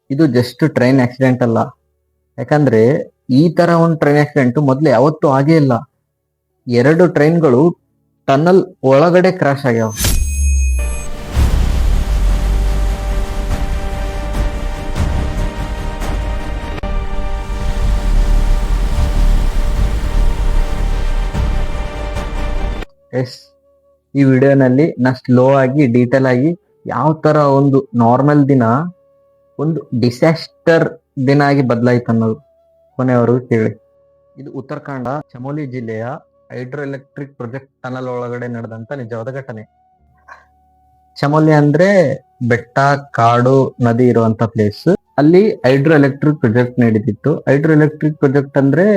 ಇದು just train accident ಅಲ್ಲ. ಯಾಕಂದ್ರೆ ಈ ತರ ಒಂದು ಟ್ರೈನ್ ಆಕ್ಸಿಡೆಂಟ್ ಮೊದ್ಲು ಯಾವತ್ತೂ ಆಗೇ ಇಲ್ಲ. 2 ಟ್ರೈನ್ಗಳು ಟನಲ್ ಒಳಗಡೆ ಕ್ರಾಶ್ ಆಗ್ಯಾವ. ಎಸ್, ಈ ವಿಡಿಯೋನಲ್ಲಿ ನಾ ಸ್ಲೋ ಆಗಿ ಡೀಟೇಲ್ ಆಗಿ ಯಾವ ತರ ಒಂದು ನಾರ್ಮಲ್ ದಿನ ಒಂದು ಡಿಸಾಸ್ಟರ್ ದಿನ ಆಗಿ ಬದಲಾಯ್ತು ಅನ್ನೋದು ಕೊನೆಯವರೆಗೂ ಕೇಳಿ. ಇದು ಉತ್ತರಾಖಂಡ ಚಮೋಲಿ ಜಿಲ್ಲೆಯ ಹೈಡ್ರೋ ಎಲೆಕ್ಟ್ರಿಕ್ ಪ್ರಾಜೆಕ್ಟ್ ಟನಲ್ ಒಳಗಡೆ ನಡೆದಂತ ನಿಜವಾದ ಘಟನೆ. ಚಮೋಲಿ ಅಂದ್ರೆ ಬೆಟ್ಟ, ಕಾಡು, ನದಿ ಇರುವಂತ ಪ್ಲೇಸ್. ಅಲ್ಲಿ ಹೈಡ್ರೋ ಎಲೆಕ್ಟ್ರಿಕ್ ಪ್ರಾಜೆಕ್ಟ್ ನಡೆದಿತ್ತು. ಹೈಡ್ರೋ ಎಲೆಕ್ಟ್ರಿಕ್ ಪ್ರಾಜೆಕ್ಟ್ ಅಂದ್ರೆ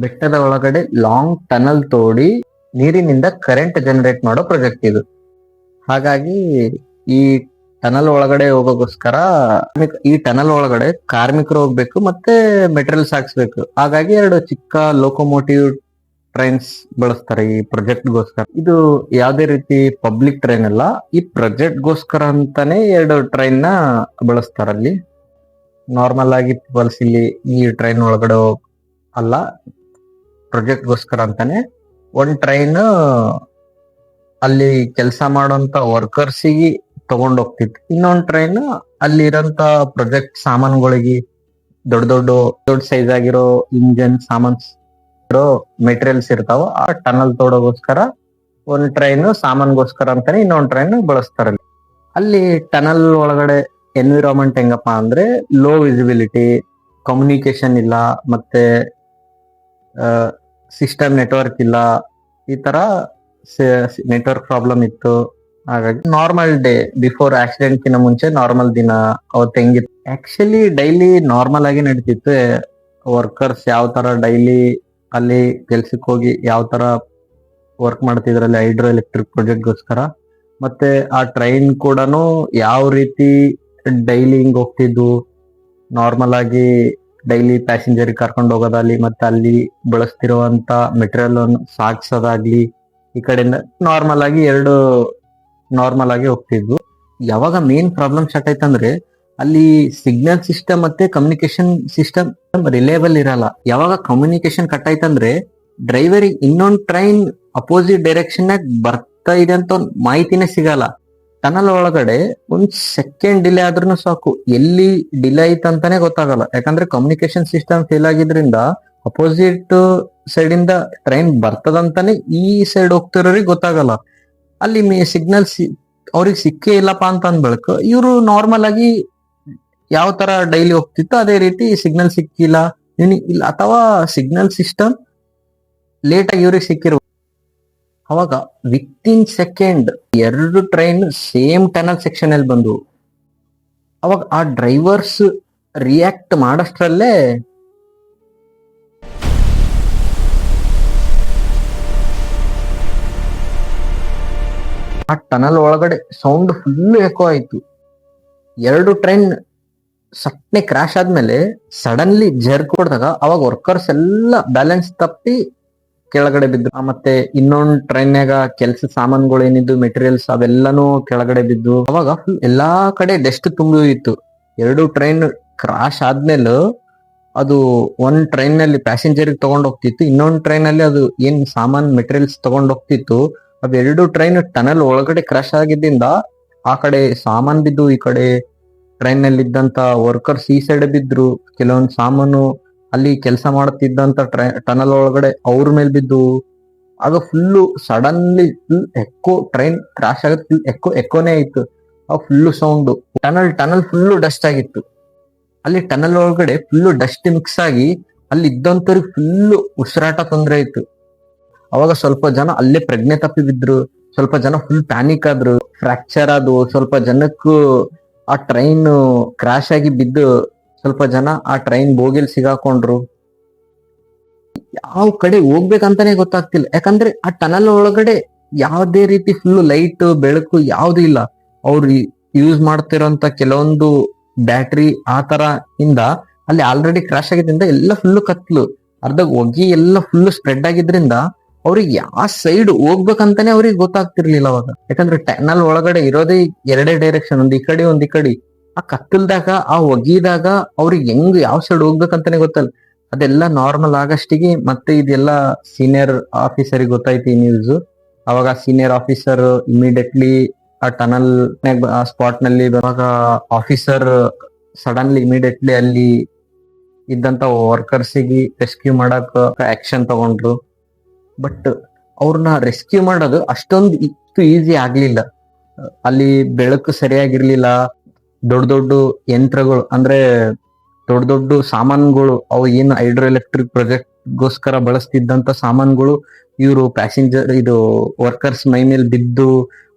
ಬೆಟ್ಟದ ಒಳಗಡೆ ಲಾಂಗ್ ಟನಲ್ ತೋಡಿ ನೀರಿನಿಂದ ಕರೆಂಟ್ ಜನರೇಟ್ ಮಾಡೋ ಪ್ರಾಜೆಕ್ಟ್ ಇದು. ಹಾಗಾಗಿ ಈ ಟನಲ್ ಒಳಗಡೆ ಹೋಗೋಗೋಸ್ಕರ ಈ ಟನಲ್ ಒಳಗಡೆ ಕಾರ್ಮಿಕರು ಹೋಗ್ಬೇಕು ಮತ್ತೆ ಮೆಟೀರಿಯಲ್ಸ್ ಹಾಕ್ಸ್ಬೇಕು. ಹಾಗಾಗಿ 2 ಚಿಕ್ಕ ಲೋಕೋಮೋಟಿವ್ ಟ್ರೈನ್ಸ್ ಬಳಸ್ತಾರೆ ಈ ಪ್ರಾಜೆಕ್ಟ್ ಗೋಸ್ಕರ. ಇದು ಯಾವ್ದೇ ರೀತಿ ಪಬ್ಲಿಕ್ ಟ್ರೈನ್ ಅಲ್ಲ, ಈ ಪ್ರಾಜೆಕ್ಟ್ ಗೋಸ್ಕರ ಅಂತಾನೆ 2 ಟ್ರೈನ್ ನ ಬಳಸ್ತಾರ. ಅಲ್ಲಿ ನಾರ್ಮಲ್ ಆಗಿ ಪೀಪಲ್ಸ್ ಇಲ್ಲಿ ಈ ಟ್ರೈನ್ ಒಳಗಡೆ ಅಲ್ಲ, ಪ್ರಾಜೆಕ್ಟ್ ಗೋಸ್ಕರ ಅಂತಾನೆ ಒಂದ್ ಟ್ರೈನ್ ಅಲ್ಲಿ ಕೆಲಸ ಮಾಡೋಂತ ವರ್ಕರ್ಸಿಗೆ ತಗೊಂಡ್ ಹೋಗ್ತಿತ್ತು. ಇನ್ನೊಂದ್ ಟ್ರೈನ್ ಅಲ್ಲಿ ಇರೋಂತ ಪ್ರಾಜೆಕ್ಟ್ ಸಾಮಾನುಗಳಿಗೆ ದೊಡ್ಡ ಸೈಜ್ ಆಗಿರೋ ಇಂಜನ್ ಸಾಮಾನ್ಸ್ ಇರೋ ಮೆಟೀರಿಯಲ್ಸ್ ಇರ್ತಾವ, ಆ ಟನಲ್ ತೋಡೋಗೋಸ್ಕರ ಒಂದ್ ಟ್ರೈನ್ ಸಾಮಾನ್ಗೋಸ್ಕರ ಅಂತಾನೆ ಇನ್ನೊಂದ್ ಟ್ರೈನ್ ಬಳಸ್ತಾರ. ಅಲ್ಲಿ ಟನಲ್ ಒಳಗಡೆ ಎನ್ವಿರಾನ್ಮೆಂಟ್ ಹೆಂಗಪ್ಪ ಅಂದ್ರೆ ಲೋ ವಿಸಿಬಿಲಿಟಿ, ಕಮ್ಯುನಿಕೇಶನ್ ಇಲ್ಲ, ಮತ್ತೆ ಸಿಸ್ಟಮ್ ನೆಟ್ವರ್ಕ್ ಇಲ್ಲ. ಈ ತರ ನೆಟ್ವರ್ಕ್ ಪ್ರಾಬ್ಲಮ್ ಇತ್ತು. ಹಾಗಾಗಿ ನಾರ್ಮಲ್ ಡೇ ಬಿಫೋರ್ ಆಕ್ಸಿಡೆಂಟ್ ಕಿನ್ನ ಮುಂಚೆ ನಾರ್ಮಲ್ ದಿನ ಅವತ್ತು ಹೆಂಗಿತ್ತು. ಆಕ್ಚುಲಿ ಡೈಲಿ ನಾರ್ಮಲ್ ಆಗಿ ನಡೀತಿತ್ತು. ವರ್ಕರ್ಸ್ ಯಾವ ತರ ಡೈಲಿ ಅಲ್ಲಿ ಕೆಲ್ಸಕ್ಕೆ ಹೋಗಿ ಯಾವ ತರ ವರ್ಕ್ ಮಾಡ್ತಿದ್ರಲ್ಲಿ ಹೈಡ್ರೋ ಎಲೆಕ್ಟ್ರಿಕ್ ಪ್ರಾಜೆಕ್ಟ್ ಗೋಸ್ಕರ. ಮತ್ತೆ ಆ ಟ್ರೈನ್ ಕೂಡ ಯಾವ ರೀತಿ ಡೈಲಿ ಹಿಂಗ್ ಹೋಗ್ತಿದ್ವು, ನಾರ್ಮಲ್ ಆಗಿ ಡೈಲಿ ಪ್ಯಾಸೆಂಜರ್ ಕರ್ಕೊಂಡು ಹೋಗೋದಾಗ್ಲಿ, ಮತ್ತೆ ಅಲ್ಲಿ ಬಳಸ್ತಿರುವಂತ ಮೆಟೀರಿಯಲ್ ಅನ್ನು ಸಾಗಿಸೋದಾಗ್ಲಿ, ಈ ಕಡೆಯಿಂದ ನಾರ್ಮಲ್ ಆಗಿ ಹೋಗ್ತಿದ್ವು. ಯಾವಾಗ ಮೇನ್ ಪ್ರಾಬ್ಲಮ್ ಸ್ಟಾರ್ಟ್ ಆಯ್ತಂದ್ರೆ ಅಲ್ಲಿ ಸಿಗ್ನಲ್ ಸಿಸ್ಟಮ್ ಮತ್ತೆ ಕಮ್ಯುನಿಕೇಶನ್ ಸಿಸ್ಟಮ್ ರಿಲೇಬಲ್ ಇರಲ್ಲ. ಯಾವಾಗ ಕಮ್ಯುನಿಕೇಶನ್ ಕಟ್ ಆಯ್ತಂದ್ರೆ ಡ್ರೈವರಿಗೆ ಇನ್ನೊಂದು ಟ್ರೈನ್ ಅಪೋಸಿಟ್ ಡೈರೆಕ್ಷನ್ ನಾಗ ಬರ್ತಾ ಇದೆ ಅಂತ ಮಾಹಿತಿನೇ ಸಿಗಲ್ಲ. ಟನಲ್ ಒಳಗಡೆ 1 ಸೆಕೆಂಡ್ ಡಿಲೇ ಆದ್ರೂ ಸಾಕು, ಎಲ್ಲಿ ಡಿಲೇ ಐತ ಅಂತಾನೆ ಗೊತ್ತಾಗಲ್ಲ. ಯಾಕಂದ್ರೆ ಕಮ್ಯುನಿಕೇಶನ್ ಸಿಸ್ಟಮ್ ಫೇಲ್ ಆಗಿದ್ರಿಂದ ಅಪೋಸಿಟ್ ಸೈಡ್ ಇಂದ ಟ್ರೈನ್ ಬರ್ತದಂತಾನೆ ಈ ಸೈಡ್ ಹೋಗ್ತಿರೋರಿಗೆ ಗೊತ್ತಾಗಲ್ಲ. ಅಲ್ಲಿ ಸಿಗ್ನಲ್ ಅವ್ರಿಗೆ ಸಿಕ್ಕೇ ಇಲ್ಲಪ್ಪ ಅಂತ ಅಂದ್ಬಳಕ ಇವರು ನಾರ್ಮಲ್ ಆಗಿ ಯಾವ ತರ ಡೈಲಿ ಹೋಗ್ತಿತ್ತು ಅದೇ ರೀತಿ ಸಿಗ್ನಲ್ ಸಿಕ್ಕಿಲ್ಲ ಇಲ್ಲ, ಅಥವಾ ಸಿಗ್ನಲ್ ಸಿಸ್ಟಮ್ ಲೇಟ್ ಆಗಿ ಇವ್ರಿಗೆ ಸಿಕ್ಕಿರ್ಬೋದು. ಅವಾಗ within second 2 train same tunnel section ಅಲ್ಲಿ ಬಂದು ಅವಾಗ ಆ ಡ್ರೈವರ್ಸ್ ರಿಯಾಕ್ಟ್ ಮಾಡಷ್ಟರಲ್ಲೇ ಆ ಟನಲ್ ಒಳಗಡೆ ಸೌಂಡ್ ಫುಲ್ ಎಕೋ ಆಯ್ತು. 2 ಟ್ರೈನ್ ಸಟ್ನೆ ಕ್ರಾಶ್ ಆದ್ಮೇಲೆ ಸಡನ್ಲಿ ಜರ್ಕ್ ಹೊಡೆದಾಗ ಅವಾಗ ವರ್ಕರ್ಸ್ ಎಲ್ಲ ಬ್ಯಾಲೆನ್ಸ್ ತಪ್ಪಿ ಕೆಳಗಡೆ ಬಿದ್ದು. ಮತ್ತೆ ಇನ್ನೊಂದ್ ಟ್ರೈನ್ಯಾಗ ಕೆಲ್ಸ ಸಾಮಾನುಗಳು ಏನಿದ್ದು ಮೆಟೀರಿಯಲ್ಸ್ ಅವೆಲ್ಲಾನು ಕೆಳಗಡೆ ಬಿದ್ದು ಅವಾಗ ಎಲ್ಲಾ ಕಡೆ ಡಸ್ಟ್ ತುಂಬಿ ಇತ್ತು. 2 ಟ್ರೈನ್ ಕ್ರಾಶ್ ಆದ್ಮೇಲೆ ಅದು ಒಂದ್ ಟ್ರೈನ್ ನಲ್ಲಿ ಪ್ಯಾಸೆಂಜರ್ ತಗೊಂಡ್ ಹೋಗ್ತಿತ್ತು, ಇನ್ನೊಂದ್ ಟ್ರೈನ್ ಅಲ್ಲಿ ಅದು ಏನ್ ಸಾಮಾನ್ ಮೆಟೀರಿಯಲ್ಸ್ ತಗೊಂಡ್ ಹೋಗ್ತಿತ್ತು. ಅವ್ 2 ಟ್ರೈನ್ ಟನಲ್ ಒಳಗಡೆ ಕ್ರಾಶ್ ಆಗಿದ್ದರಿಂದ ಆ ಕಡೆ ಸಾಮಾನ್ ಬಿದ್ದು, ಈ ಕಡೆ ಟ್ರೈನ್ ನಲ್ಲಿ ಇದ್ದಂತ ವರ್ಕರ್ಸ್ ಈ ಸೈಡ್ ಬಿದ್ರು. ಕೆಲವೊಂದ್ ಸಾಮಾನು ಅಲ್ಲಿ ಕೆಲಸ ಮಾಡುತ್ತಿದ್ದಂತ ಟನಲ್ ಒಳಗಡೆ ಅವ್ರ ಮೇಲೆ ಬಿದ್ದು. ಆಗ full suddenly full echo, train crash ಆಗೋದು ಫುಲ್ ಎಕ್ಕೋನೇ ಆಯ್ತು. ಆ full sound, tunnel full dust ಆಗಿತ್ತು. ಅಲ್ಲಿ ಟನಲ್ ಒಳಗಡೆ ಫುಲ್ಲು ಡಸ್ಟ್ ಮಿಕ್ಸ್ ಆಗಿ ಅಲ್ಲಿ ಇದ್ದಂತವ್ರಿಗೆ ಫುಲ್ಲು ಉಸಿರಾಟ ತೊಂದರೆ ಆಯ್ತು. ಅವಾಗ ಸ್ವಲ್ಪ ಜನ ಅಲ್ಲೇ ಪ್ರಜ್ಞೆ ತಪ್ಪಿ ಬಿದ್ರು, ಸ್ವಲ್ಪ ಜನ ಫುಲ್ ಪ್ಯಾನಿಕ್ ಆದ್ರು, ಫ್ರಾಕ್ಚರ್ ಆದ್ವು, ಸ್ವಲ್ಪ ಜನಕ್ಕೂ ಆ ಟ್ರೈನ್ ಕ್ರಾಶ್ ಆಗಿ ಬಿದ್ದು ಸ್ವಲ್ಪ ಜನ ಆ ಟ್ರೈನ್ ಬೋಗಿಲ್ ಸಿಗಾಕೊಂಡ್ರು. ಯಾವ ಕಡೆ ಹೋಗ್ಬೇಕಂತಾನೆ ಗೊತ್ತಾಗ್ತಿಲ್ಲ. ಯಾಕಂದ್ರೆ ಆ ಟನಲ್ ಒಳಗಡೆ ಯಾವ್ದೇ ರೀತಿ ಫುಲ್ ಲೈಟ್ ಬೆಳಕು ಯಾವ್ದು ಇಲ್ಲ. ಅವ್ರು ಯೂಸ್ ಮಾಡ್ತಿರೋಂತ ಕೆಲವೊಂದು ಬ್ಯಾಟ್ರಿ ಆ ತರ ಇಂದ ಅಲ್ಲಿ ಆಲ್ರೆಡಿ ಕ್ರಾಶ್ ಆಗಿದ್ರಿಂದ ಎಲ್ಲ ಫುಲ್ಲು ಕತ್ಲು, ಅರ್ಧ ಹೊಗೆ ಎಲ್ಲ ಫುಲ್ಲು ಸ್ಪ್ರೆಡ್ ಆಗಿದ್ರಿಂದ ಅವ್ರಿಗೆ ಯಾವ ಸೈಡ್ ಹೋಗ್ಬೇಕಂತಾನೆ ಅವ್ರಿಗೆ ಗೊತ್ತಾಗ್ತಿರ್ಲಿಲ್ಲ ಅವಾಗ. ಯಾಕಂದ್ರೆ ಟನಲ್ ಒಳಗಡೆ ಇರೋದೇ 2 ಡೈರೆಕ್ಷನ್, ಒಂದ್ ಈ ಕಡೆ ಒಂದ್ ಈ ಕಡೆ. ಆ ಕತ್ತಲ್ದಾಗ ಆ ಒಗಿದಾಗ ಅವ್ರಿಗೆ ಹೆಂಗ್ ಯಾವ ಸೈಡ್ ಹೋಗ್ಬೇಕಂತಾನೆ ಗೊತ್ತಲ್ಲ. ಅದೆಲ್ಲ ನಾರ್ಮಲ್ ಆಗಷ್ಟಿಗೆ ಮತ್ತೆ ಇದೆಲ್ಲ ಸೀನಿಯರ್ ಆಫೀಸರಿಗೆ ಗೊತ್ತಾಯ್ತು ಈ ನ್ಯೂಸ್. ಅವಾಗ ಸೀನಿಯರ್ ಆಫೀಸರ್ ಇಮಿಡಿಯೇಟ್ಲಿ ಆ ಟನಲ್ ಆ ಸ್ಪಾಟ್ ನಲ್ಲಿ ಬರುವಾಗ ಆಫೀಸರ್ ಸಡನ್ಲಿ ಇಮಿಡಿಯೇಟ್ಲಿ ಅಲ್ಲಿ ಇದ್ದಂತ ವರ್ಕರ್ಸಿಗೆ ರೆಸ್ಕ್ಯೂ ಮಾಡಕ್ ಆಕ್ಷನ್ ತಗೊಂಡ್ರು. ಬಟ್ ಅವ್ರನ್ನ ರೆಸ್ಕ್ಯೂ ಮಾಡೋದು ಅಷ್ಟೊಂದು ಇಷ್ಟು ಈಸಿ ಆಗ್ಲಿಲ್ಲ. ಅಲ್ಲಿ ಬೆಳಕು ಸರಿಯಾಗಿರ್ಲಿಲ್ಲ. ದೊಡ್ಡ ದೊಡ್ಡ ಯಂತ್ರಗಳು ಅಂದ್ರೆ ದೊಡ್ಡ ದೊಡ್ಡ ಸಾಮಾನುಗಳು, ಅವು ಏನು ಹೈಡ್ರೋ ಎಲೆಕ್ಟ್ರಿಕ್ ಪ್ರಾಜೆಕ್ಟ್ ಗೋಸ್ಕರ ಬಳಸ್ತಿದ್ದಂತ ಸಾಮಾನುಗಳು ಇವರು ಪ್ಯಾಸೆಂಜರ್ ಇದು ವರ್ಕರ್ಸ್ ಮೈ ಮೇಲೆ ಬಿದ್ದು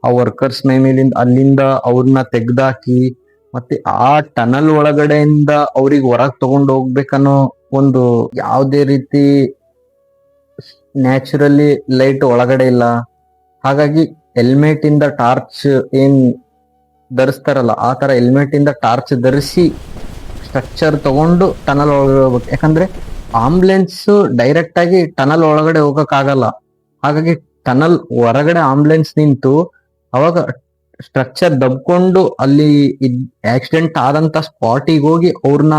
ಆ ವರ್ಕರ್ಸ್ ಮೈ ಮೇಲಿಂದ ಅಲ್ಲಿಂದ ಅವ್ರನ್ನ ತೆಗ್ದಾಕಿ ಮತ್ತೆ ಆ ಟನಲ್ ಒಳಗಡೆಯಿಂದ ಅವ್ರಿಗೆ ಹೊರಗ್ ತಗೊಂಡು ಹೋಗ್ಬೇಕನ್ನೋ ಒಂದು ಯಾವುದೇ ರೀತಿ ನ್ಯಾಚುರಲಿ ಲೈಟ್ ಒಳಗಡೆ ಇಲ್ಲ. ಹಾಗಾಗಿ ಹೆಲ್ಮೆಟ್ ಇಂದ ಟಾರ್ಚ್ ಏನ್ ಧರಿಸ್ತಾರಲ್ಲ ಆ ತರ ಹೆಲ್ಮೆಟ್ ಇಂದ ಟಾರ್ಚ್ ಧರಿಸಿ ಸ್ಟ್ರಕ್ಚರ್ ತಗೊಂಡು ಟನಲ್ ಒಳಗಡೆ ಹೋಗ್ಬೇಕು. ಯಾಕಂದ್ರೆ ಆಂಬುಲೆನ್ಸ್ ಡೈರೆಕ್ಟ್ ಆಗಿ ಟನಲ್ ಒಳಗಡೆ ಹೋಗಕ್ ಆಗಲ್ಲ. ಹಾಗಾಗಿ ಟನಲ್ ಹೊರಗಡೆ ಆಂಬುಲೆನ್ಸ್ ನಿಂತು ಅವಾಗ ಸ್ಟ್ರಕ್ಚರ್ ದಬ್ಕೊಂಡು ಅಲ್ಲಿ ಆಕ್ಸಿಡೆಂಟ್ ಆದಂತ ಸ್ಪಾಟಿಗೆ ಹೋಗಿ ಅವ್ರನ್ನ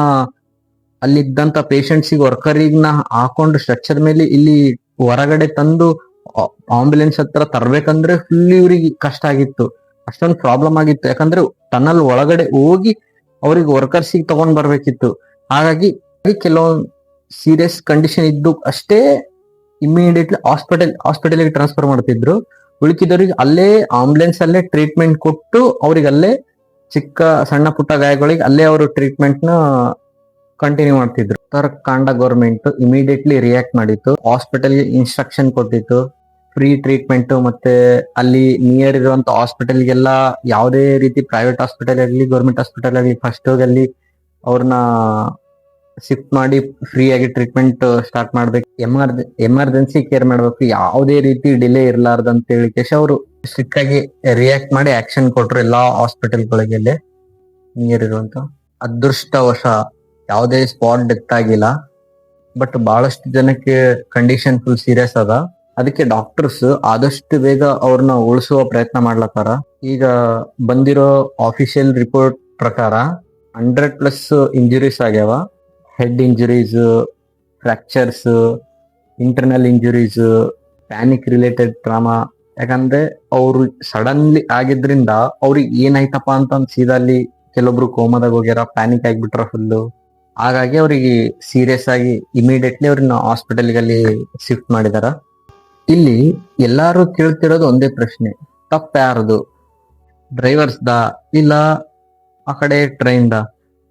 ಅಲ್ಲಿದ್ದಂತ ಪೇಷಂಟ್ಸಿಗೆ ವರ್ಕರಿಗ್ನ ಹಾಕೊಂಡು ಸ್ಟ್ರಕ್ಚರ್ ಮೇಲೆ ಇಲ್ಲಿ ಹೊರಗಡೆ ತಂದು ಆಂಬುಲೆನ್ಸ್ ಹತ್ರ ತರ್ಬೇಕಂದ್ರೆ ಫುಲ್ ಇವ್ರಿಗೆ ಕಷ್ಟ ಆಗಿತ್ತು. ಅಷ್ಟೊಂದು ಪ್ರಾಬ್ಲಮ್ ಆಗಿತ್ತು. ಯಾಕಂದ್ರೆ ಟನಲ್ ಒಳಗಡೆ ಹೋಗಿ ಅವ್ರಿಗೆ ವರ್ಕರ್ಸಿಗೆ ತಗೊಂಡ್ ಬರ್ಬೇಕಿತ್ತು. ಹಾಗಾಗಿ ಕೆಲವೊಂದು ಸೀರಿಯಸ್ ಕಂಡೀಷನ್ ಇದ್ದು ಅಷ್ಟೇ ಇಮಿಡಿಯೇಟ್ಲಿ ಹಾಸ್ಪಿಟಲ್ಗೆ ಟ್ರಾನ್ಸ್ಫರ್ ಮಾಡ್ತಿದ್ರು. ಉಳಿಕಿದವ್ರಿಗೆ ಅಲ್ಲೇ ಆಂಬುಲೆನ್ಸ್ ಅಲ್ಲೇ ಟ್ರೀಟ್ಮೆಂಟ್ ಕೊಟ್ಟು ಅವ್ರಿಗೆ ಅಲ್ಲೇ ಚಿಕ್ಕ ಸಣ್ಣ ಪುಟ್ಟ ಗಾಯಗಳಿಗೆ ಅಲ್ಲೇ ಅವರು ಟ್ರೀಟ್ಮೆಂಟ್ ನ ಕಂಟಿನ್ಯೂ ಮಾಡ್ತಿದ್ರು. ಕಾಂಡ ಗೌರ್ಮೆಂಟ್ ಇಮಿಡಿಯೇಟ್ಲಿ ರಿಯಾಕ್ಟ್ ಮಾಡಿತ್ತು. ಹಾಸ್ಪಿಟಲ್ಗೆ ಇನ್ಸ್ಟ್ರಕ್ಷನ್ ಕೊಟ್ಟಿತ್ತು ಫ್ರೀ ಟ್ರೀಟ್ಮೆಂಟ್. ಮತ್ತೆ ಅಲ್ಲಿ ನಿಯರ್ ಇರುವಂತ ಹಾಸ್ಪಿಟಲ್ಗೆಲ್ಲ ಯಾವುದೇ ರೀತಿ ಪ್ರೈವೇಟ್ ಹಾಸ್ಪಿಟಲ್ ಆಗಲಿ ಗೌರ್ಮೆಂಟ್ ಹಾಸ್ಪಿಟಲ್ ಆಗಲಿ ಫಸ್ಟ್ ಹೋಗಿ ಅಲ್ಲಿ ಅವ್ರನ್ನ ಶಿಫ್ಟ್ ಮಾಡಿ ಫ್ರೀ ಆಗಿ ಟ್ರೀಟ್ಮೆಂಟ್ ಸ್ಟಾರ್ಟ್ ಮಾಡ್ಬೇಕು. ಎಮರ್ಜೆನ್ಸಿ ಕೇರ್ ಮಾಡ್ಬೇಕು. ಯಾವುದೇ ರೀತಿ ಡಿಲೇ ಇರ್ಲಾರ್ದಂತ ಹೇಳಿ ಅವರು ಸ್ಟ್ರಿಕ್ಟ್ ಆಗಿ ರಿಯಾಕ್ಟ್ ಮಾಡಿ ಆಕ್ಷನ್ ಕೊಟ್ರು ಎಲ್ಲಾ ಹಾಸ್ಪಿಟಲ್ಗಳಿಗೆ ನಿಯರ್ ಇರುವಂತ. ಅದೃಷ್ಟವಶ ಯಾವುದೇ ಸ್ಪಾಟ್ ಡೆತ್ ಆಗಿಲ್ಲ. ಬಟ್ ಬಹಳಷ್ಟು ಜನಕ್ಕೆ ಕಂಡೀಷನ್ ಫುಲ್ ಸೀರಿಯಸ್ ಅದ. ಅದಕ್ಕೆ ಡಾಕ್ಟರ್ಸ್ ಆದಷ್ಟು ಬೇಗ ಅವ್ರನ್ನ ಉಳಿಸುವ ಪ್ರಯತ್ನ ಮಾಡ್ಲತ್ತಾರ. ಈಗ ಬಂದಿರೋ ಆಫಿಷಿಯಲ್ ರಿಪೋರ್ಟ್ ಪ್ರಕಾರ 100+ ಇಂಜುರೀಸ್ ಆಗ್ಯಾವ. Head injuries, fractures, internal injuries, panic related trauma. ಯಾಕಂದ್ರೆ ಅವ್ರು ಸಡನ್ಲಿ ಆಗಿದ್ರಿಂದ ಅವ್ರಿಗೆ ಏನಾಯ್ತಪ್ಪ ಅಂತ ಸೀದಾ ಅಲ್ಲಿ ಕೆಲವೊಬ್ರು ಕೋಮಾದಾಗ ಹೋಗ್ಯಾರ, ಪ್ಯಾನಿಕ್ ಆಗಿಬಿಟ್ರ ಫುಲ್ಲು. ಹಾಗಾಗಿ ಅವ್ರಿಗೆ ಸೀರಿಯಸ್ ಆಗಿ ಇಮಿಡಿಯೇಟ್ಲಿ ಅವ್ರನ್ನ ಹಾಸ್ಪಿಟಲ್ಗೆ ಅಲ್ಲಿ ಶಿಫ್ಟ್ ಮಾಡಿದಾರ. ಇಲ್ಲಿ ಎಲ್ಲಾರು ಕೇಳ್ತಿರೋದು ಒಂದೇ ಪ್ರಶ್ನೆ, ತಪ್ಪ ಯಾರ್ದು? ಡ್ರೈವರ್ಸ್ದ ಇಲ್ಲ ಆ ಕಡೆ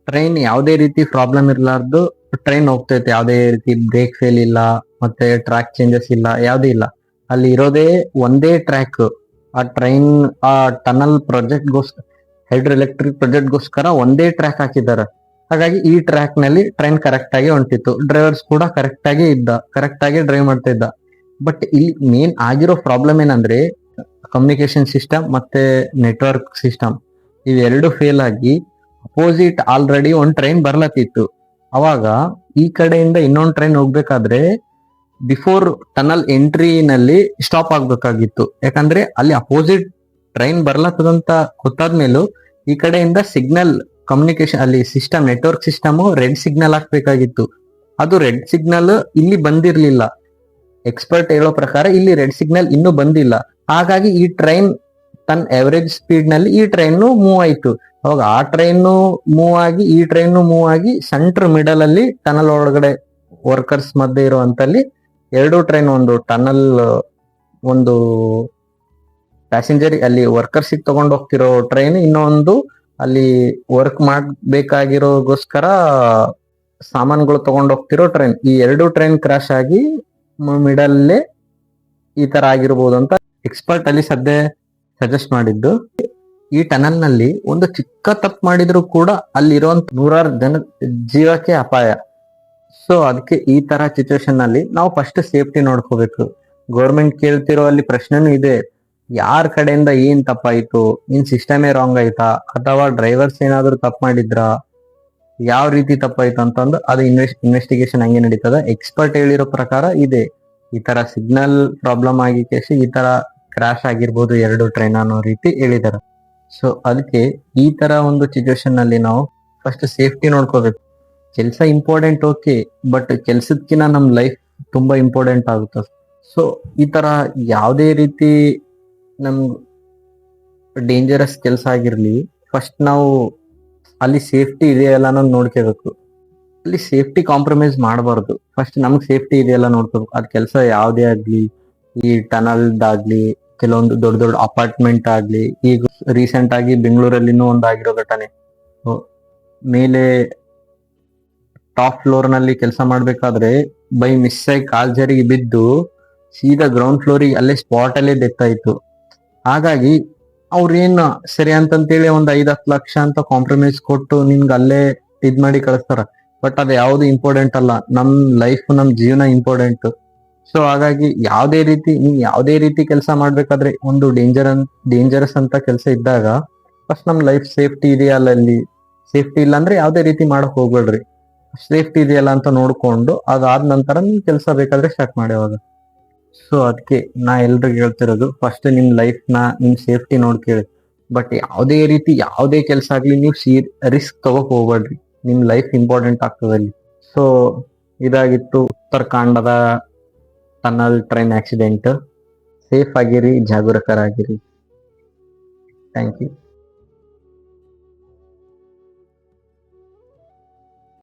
ಟ್ರೈನ್ ಯಾವುದೇ ರೀತಿ ಪ್ರಾಬ್ಲಮ್ ಇರ್ಲಾರ್ದು ಟ್ರೈನ್ ಹೋಗ್ತೈತೆ. ಯಾವುದೇ ರೀತಿ ಬ್ರೇಕ್ ಫೇಲ್ ಇಲ್ಲ, ಮತ್ತೆ ಟ್ರ್ಯಾಕ್ ಚೇಂಜಸ್ ಇಲ್ಲ, ಯಾವುದೇ ಇಲ್ಲ. ಅಲ್ಲಿ ಇರೋದೇ ಒಂದೇ ಟ್ರ್ಯಾಕ್. ಆ ಟ್ರೈನ್ ಆ ಟನಲ್ ಹೈಡ್ರೋ ಎಲೆಕ್ಟ್ರಿಕ್ ಪ್ರಾಜೆಕ್ಟ್ಗೋಸ್ಕರ ಒಂದೇ ಟ್ರ್ಯಾಕ್ ಹಾಕಿದ್ದಾರೆ. ಹಾಗಾಗಿ ಈ ಟ್ರ್ಯಾಕ್ ನಲ್ಲಿ ಟ್ರೈನ್ ಕರೆಕ್ಟ್ ಆಗಿ ಹೊಂಟಿತ್ತು. ಡ್ರೈವರ್ಸ್ ಕೂಡ ಕರೆಕ್ಟ್ ಆಗಿ ಡ್ರೈವ್ ಮಾಡ್ತಾ ಇದ್ದ. ಬಟ್ ಇಲ್ಲಿ ಮೇನ್ ಆಗಿರೋ ಪ್ರಾಬ್ಲಮ್ ಏನಂದ್ರೆ ಕಮ್ಯುನಿಕೇಶನ್ ಸಿಸ್ಟಮ್ ಮತ್ತೆ ನೆಟ್ವರ್ಕ್ ಸಿಸ್ಟಮ್ ಇವೆರಡು ಫೇಲ್ ಆಗಿ ಅಪೋಸಿಟ್ ಆಲ್ರೆಡಿ ಒಂದ್ ಟ್ರೈನ್ ಬರ್ಲತ್ತಿತ್ತು. ಅವಾಗ ಈ ಕಡೆಯಿಂದ ಇನ್ನೊಂದು ಟ್ರೈನ್ ಹೋಗ್ಬೇಕಾದ್ರೆ ಬಿಫೋರ್ ಟನಲ್ ಎಂಟ್ರಿ ನಲ್ಲಿ ಸ್ಟಾಪ್ ಆಗ್ಬೇಕಾಗಿತ್ತು. ಯಾಕಂದ್ರೆ ಅಲ್ಲಿ ಅಪೋಸಿಟ್ ಟ್ರೈನ್ ಬರ್ಲತ್ತದಂತ ಗೊತ್ತಾದ್ಮೇಲೂ ಈ ಕಡೆಯಿಂದ ಸಿಗ್ನಲ್ ಕಮ್ಯುನಿಕೇಶನ್ ಅಲ್ಲಿ system network system red signal ಹಾಕ್ಬೇಕಾಗಿತ್ತು. ಅದು ರೆಡ್ ಸಿಗ್ನಲ್ ಇಲ್ಲಿ ಬಂದಿರ್ಲಿಲ್ಲ. ಎಕ್ಸ್ಪರ್ಟ್ ಹೇಳೋ ಪ್ರಕಾರ ಇಲ್ಲಿ ರೆಡ್ ಸಿಗ್ನಲ್ ಇನ್ನೂ ಬಂದಿಲ್ಲ. ಹಾಗಾಗಿ ಈ ಟ್ರೈನ್ ತನ್ನ ಎವರೇಜ್ ಸ್ಪೀಡ್ ನಲ್ಲಿ ಈ ಟ್ರೈನ್ ಮೂವ್ ಆಯ್ತು. ಅವಾಗ ಆ ಟ್ರೈನ್ ಮೂವ್ ಆಗಿ ಈ ಟ್ರೈನ್ ಮೂವ್ ಆಗಿ ಸೆಂಟರ್ ಮಿಡಲ್ ಅಲ್ಲಿ ಟನಲ್ ಒಳಗಡೆ ವರ್ಕರ್ಸ್ ಮಧ್ಯೆ ಇರುವಂತಲ್ಲಿ ಎರಡು ಟ್ರೈನ್, ಒಂದು ಟನಲ್ ಒಂದು ಪ್ಯಾಸೆಂಜರ್ ಅಲ್ಲಿ ವರ್ಕರ್ಸ್ ತಗೊಂಡು ಹೋಗ್ತಿರೋ ಟ್ರೈನ್, ಇನ್ನೊಂದು ಅಲ್ಲಿ ವರ್ಕ್ ಮಾಡ್ಬೇಕಾಗಿರೋಗೋಸ್ಕರ ಸಾಮಾನುಗಳು ತಗೊಂಡು ಹೋಗ್ತಿರೋ ಟ್ರೈನ್. ಈ ಎರಡು ಟ್ರೈನ್ ಕ್ರಾಶ್ ಆಗಿ ಮಿಡಲ್ ಈ ತರ ಆಗಿರ್ಬೋದು ಅಂತ ಎಕ್ಸ್ಪರ್ಟ್ ಅಲ್ಲಿ ಸಜೆಸ್ಟ್ ಮಾಡಿದ್ದು. ಈ ಟನಲ್ ನಲ್ಲಿ ಒಂದು ಚಿಕ್ಕ ತಪ್ಪು ಮಾಡಿದ್ರು ಕೂಡ ಅಲ್ಲಿರುವಂತ 100 ಜನ ಜೀವಕ್ಕೆ ಅಪಾಯ. ಸೊ ಅದಕ್ಕೆ ಈ ತರ ಸಿಚುವೇಶನ್ ನಲ್ಲಿ ನಾವು ಫಸ್ಟ್ ಸೇಫ್ಟಿ ನೋಡ್ಕೋಬೇಕು. ಗೌರ್ಮೆಂಟ್ ಕೇಳ್ತಿರೋ ಅಲ್ಲಿ ಪ್ರಶ್ನೆನೂ ಇದೆ, ಯಾರ ಕಡೆಯಿಂದ ಏನ್ ತಪ್ಪಾಯ್ತು, ಏನ್ ಸಿಸ್ಟಮೇ ರಾಂಗ್ ಆಯ್ತಾ ಅಥವಾ ಡ್ರೈವರ್ಸ್ ಏನಾದ್ರು ತಪ್ಪು ಮಾಡಿದ್ರಾ, ಯಾವ ರೀತಿ ತಪ್ಪಾಯ್ತು ಅಂತಂದು ಅದು ಇನ್ವೆಸ್ಟಿಗೇಷನ್ ಹಂಗೆ ನಡೀತದ. ಎಕ್ಸ್ಪರ್ಟ್ ಹೇಳಿರೋ ಪ್ರಕಾರ ಇದೆ, ಈ ತರ ಸಿಗ್ನಲ್ ಪ್ರಾಬ್ಲಮ್ ಆಗಿ ಈ ತರ ಕ್ರಾಶ್ ಆಗಿರ್ಬೋದು ಎರಡು ಟ್ರೈನ್ ಅನ್ನೋ ರೀತಿ ಹೇಳಿದಾರೆ. ಸೊ ಅದಕ್ಕೆ ಈ ತರ ಒಂದು ಸಿಚುವೇಶನ್ ನಲ್ಲಿ ನಾವು ಫಸ್ಟ್ ಸೇಫ್ಟಿ ನೋಡ್ಕೋಬೇಕು. ಕೆಲಸ ಇಂಪಾರ್ಟೆಂಟ್ ಓಕೆ, ಬಟ್ ಕೆಲ್ಸದ್ಕಿಂತ ನಮ್ ಲೈಫ್ ತುಂಬಾ ಇಂಪಾರ್ಟೆಂಟ್ ಆಗುತ್ತೆ. ಸೊ ಈ ತರ ಯಾವುದೇ ರೀತಿ ನಮ್ ಡೇಂಜರಸ್ ಕೆಲಸ ಆಗಿರ್ಲಿ, ಫಸ್ಟ್ ನಾವು ಅಲ್ಲಿ ಸೇಫ್ಟಿ ಇದೆಯಲ್ಲ ಅನ್ನೋದು ನೋಡ್ಕೋಬೇಕು. ಅಲ್ಲಿ ಸೇಫ್ಟಿ ಕಾಂಪ್ರಮೈಸ್ ಮಾಡಬಾರ್ದು. ಫಸ್ಟ್ ನಮ್ಗೆ ಸೇಫ್ಟಿ ಇದೆಯಲ್ಲ ನೋಡ್ಕೋಬೇಕು. ಅದ್ ಕೆಲಸ ಯಾವ್ದೇ ಆಗ್ಲಿ, ಈ ಟನಲ್ ಆಗ್ಲಿ, ಕೆಲವೊಂದು ದೊಡ್ಡ ದೊಡ್ಡ ಅಪಾರ್ಟ್ಮೆಂಟ್ ಆಗ್ಲಿ, ಈಗ ರೀಸೆಂಟ್ ಆಗಿ ಬೆಂಗಳೂರಲ್ಲಿನೂ ಒಂದು ಆಗಿರೋ ಘಟನೆ. ಮೇಲೆ ಟಾಪ್ ಫ್ಲೋರ್ ನಲ್ಲಿ ಕೆಲಸ ಮಾಡ್ಬೇಕಾದ್ರೆ ಬೈ ಮಿಸ್ ಆಗಿ ಕಾಲ್ ಜರಿಗೆ ಬಿದ್ದು ಸೀದಾ ಗ್ರೌಂಡ್ ಫ್ಲೋರಿಗೆ ಅಲ್ಲೇ ಸ್ಪಾಟ್ ಅಲ್ಲೇ ಡೆತ್ ಆಯ್ತು. ಹಾಗಾಗಿ ಅವ್ರೇನ್ ಸರಿ ಅಂತಂತೇಳಿ ಒಂದ್ 5-10 ಲಕ್ಷ ಅಂತ ಕಾಂಪ್ರಮೈಸ್ ಕೊಟ್ಟು ನಿಮ್ಗೆ ಅಲ್ಲೇ ಇದ್ ಮಾಡಿ ಕಳಿಸ್ತಾರ. ಬಟ್ ಅದು ಯಾವ್ದು ಇಂಪಾರ್ಟೆಂಟ್ ಅಲ್ಲ. ನಮ್ ಲೈಫ್, ನಮ್ ಜೀವನ ಇಂಪಾರ್ಟೆಂಟ್. ಸೊ ಹಾಗಾಗಿ ನೀವ್ ಯಾವ್ದೇ ರೀತಿ ಕೆಲಸ ಮಾಡ್ಬೇಕಾದ್ರೆ ಒಂದು ಡೇಂಜರಸ್ ಅಂತ ಕೆಲಸ ಇದ್ದಾಗ ಫಸ್ಟ್ ನಮ್ ಲೈಫ್ ಸೇಫ್ಟಿ ಇದೆಯಲ್ಲ, ಅಲ್ಲಿ ಸೇಫ್ಟಿ ಇಲ್ಲ ಅಂದ್ರೆ ಯಾವ್ದೇ ರೀತಿ ಮಾಡಕ್ ಹೋಗ್ಬೇಡ್ರಿ. ಸೇಫ್ಟಿ ಇದೆಯಲ್ಲ ಅಂತ ನೋಡ್ಕೊಂಡು ಅದಾದ ನಂತರ ನಿಮ್ ಕೆಲಸ ಬೇಕಾದ್ರೆ ಸ್ಟಾರ್ಟ್ ಮಾಡಿ. ಸೊ ಅದಕ್ಕೆ ನಾ ಎಲ್ರಿಗೂ ಹೇಳ್ತಿರೋದು, ಫಸ್ಟ್ ನಿಮ್ ಲೈಫ್ ನಿಮ್ ಸೇಫ್ಟಿ ನೋಡ್ಕೇಳಿ. ಬಟ್ ಯಾವುದೇ ರೀತಿ ಯಾವುದೇ ಕೆಲಸ ಆಗ್ಲಿ ನೀವು ರಿಸ್ಕ್ ತಗೋಕ್ ಹೋಗ್ಬೇಡ್ರಿ. ನಿಮ್ ಲೈಫ್ ಇಂಪಾರ್ಟೆಂಟ್ ಆಗ್ತದಲ್ಲಿ. ಸೊ ಇದಾಗಿತ್ತು ಉತ್ತರಾಖಂಡದ ಟನಲ್ ಟ್ರೈನ್ ಆಕ್ಸಿಡೆಂಟ್. ಸೇಫ್ ಆಗಿರಿ, ಜಾಗರೂಕರಾಗಿರಿ. Thank you.